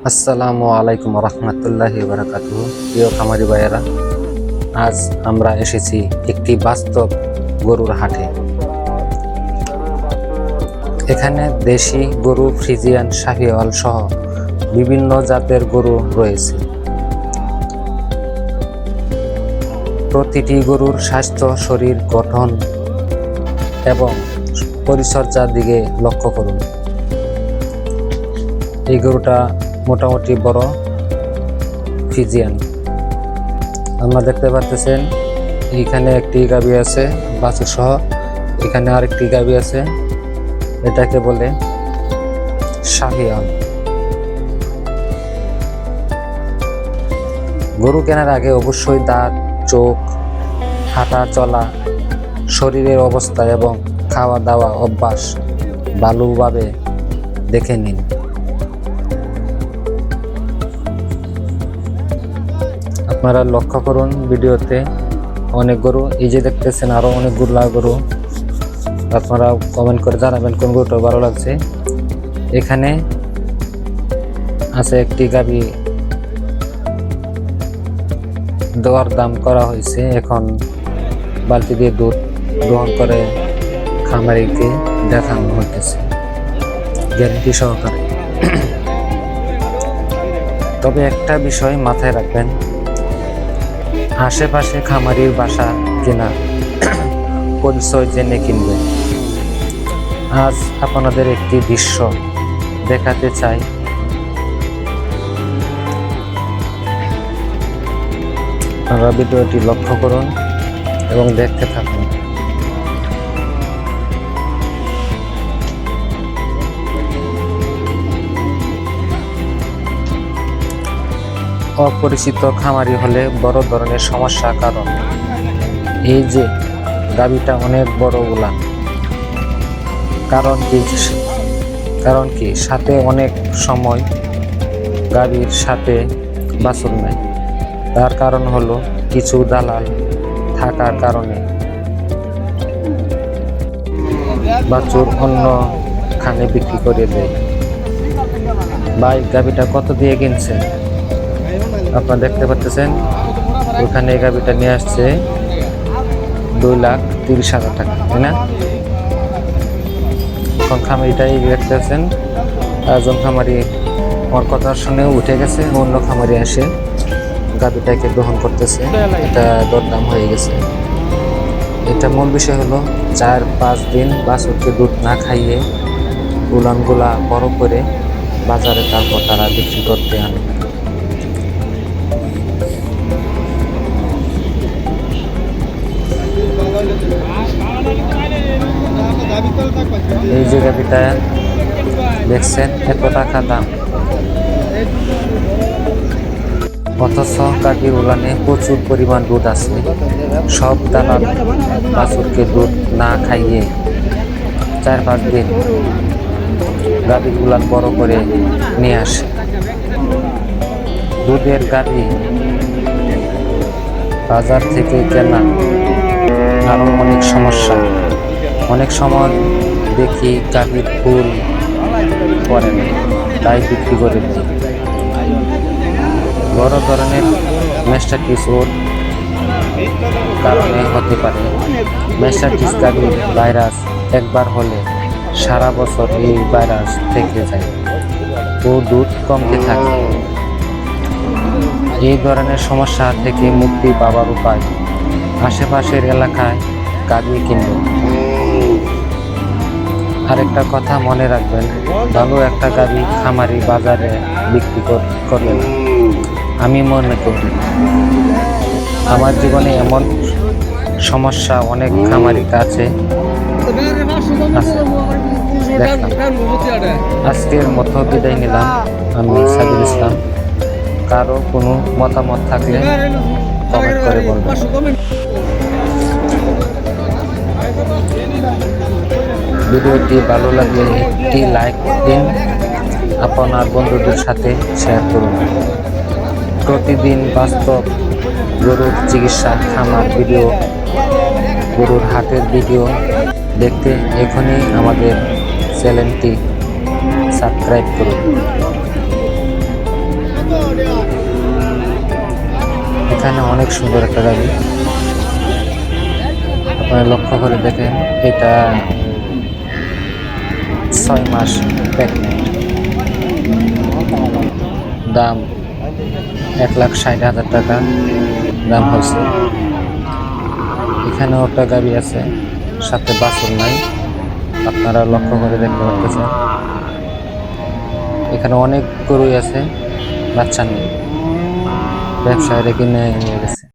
আসসালামু আলাইকুম রহমতুল্লাহি বারাকাতুহু। প্রিয় খামারি ভাইয়েরা, আজ আমরা এসেছি একটি বাস্তব গরুর হাটে। এখানে দেশি গরু, ফ্রিজিয়ান, শাহিওয়াল সহ বিভিন্ন জাতের গরু রয়েছে। প্রতিটি গরুর স্বাস্থ্য, শরীর গঠন এবং পরিচর্যার দিকে লক্ষ্য করুন। এই গরুটা মোটামুটি বড় ফ্রিজিয়ান। আমরা দেখতে পাচ্ছেন এইখানে একটি গাভী আছে বাছুর সহ, এখানে আরেকটি গাভী আছে, এটাকে বলে শাহিওয়াল। গরু কেনার আগে অবশ্যই দাঁত, চোখ, হাঁটা চলা, শরীরের অবস্থা এবং খাওয়া দাওয়া অভ্যাস ভালোভাবে দেখে নিন। আপনারা লক্ষ্য করুন ভিডিওতে অনেক গরু, এই যে দেখতেছেন আরো অনেকগুলো গরু। আপনারা কমেন্ট করে জানাবেন কোন গরুটা ভালো লাগছে। এখানে আছে একটি গাভী, দর দাম করা হয়েছে, এখন বালতি দিয়ে দুধ গ্রহণ করে খামারিকে দেখানো হতেছে গ্যারান্টি সহকারে। তবে একটা বিষয় মাথায় রাখবেন, আশেপাশে খামারির বাসা কিনা পরিচয় জেনে কিনবেন। আজ আপনাদের একটি দৃশ্য দেখাতে চাই। আপনারা ভিডিওটি লক্ষ্য করুন এবং দেখতে থাকুন। অপরিচিত খামারি হলে বড় ধরনের সমস্যা, কারণ এই যে গাভীটা অনেক বড় উলান। কারণ কি সাথে অনেক সময় গাভীর সাথে বাছুর নেয়। তার কারণ হলো কিছু দালাল থাকার কারণে বাছুর অন্য খানে বিক্রি করে দেয়। ভাই, গাভীটা কত দিয়ে কিনছেন? আপনারা দেখতে পাচ্ছেন ওখানে এই গাভীটা নিয়ে আসছে 2,30,000 টাকা, তাই না? এখন খামারিটাই দেখতেছেন, একজন খামারি আমার কথা শুনে উঠে গেছে, অন্য খামারি এসে গাভীটাকে গ্রহণ করতেছে। এটা দরদাম হয়ে গেছে। এটা মূল বিষয় হলো 4-5 দিন বাছুরকে দুধ না খাইয়ে উলানগুলা বড় করে বাজারে তারপর তারা বিক্রি করতে আনে। এই যে গাভীটা দেখছেন এত টাকা দাম, অথচ গাভীর উলানে প্রচুর পরিমাণ দুধ আছে। সব দালাল বাছুরকে দুধ না খাইয়ে 4-5 দিন গাভীর উলান বড় করে নিয়ে আসে। দুধের গাভী বাজার থেকে কেনা আরো অনেক সমস্যা। অনেক সময় দেখি গাভীর ফুল পরে না, তাই বিক্রি করে দিই। বড় ধরনের ম্যাস্টাইটিস ওর কারণে হতে পারে। ম্যাস্টাইটিস গাভীর ভাইরাস একবার হলে সারা বছর এই ভাইরাস থেকে যায় ও দুধ কমতে থাকে। এই ধরনের সমস্যা থেকে মুক্তি পাওয়ার উপায়, আশেপাশের এলাকায় গাভী কিনবেন। আরেকটা কথা মনে রাখবেন, ভালো একটা গাভী খামারি বাজারে বিক্রি করবে না। আমি মনে করি, আমার জীবনে এমন সমস্যা অনেক খামারির কাছে আছে। আজকের মতো বিদায় নিলাম। আমি সাবির ইসলাম। কারো কোনো মতামত থাকলে কমেন্ট করে বলবেন। ভিডিওটি ভালো লাগলে একটি লাইক দিন, আপনার বন্ধুদের সাথে শেয়ার করুন। প্রতিদিন বাস্তব গরুর চিকিৎসা, খামার ভিডিও, গরুর হাটের ভিডিও দেখতে এখনই আমাদের চ্যানেলটি সাবস্ক্রাইব করুন। হ্যাঁ, অনেক সুন্দর একটা গাড়ি। আপনারা লক্ষ্য করে দেখেন, এটা 6 মাস প্রেগনেন্ট। দাম 1,60,000 টাকা দাম হয়েছে। এখানেও একটা গাড়ি আছে, সাথে বাছুর নাই, আপনারা লক্ষ্য করে দেখতে পাচ্ছেন। এখানে অনেক গরুই আছে, বাচ্চা নেই, ব্যবসায়ীরা কিনে নিয়ে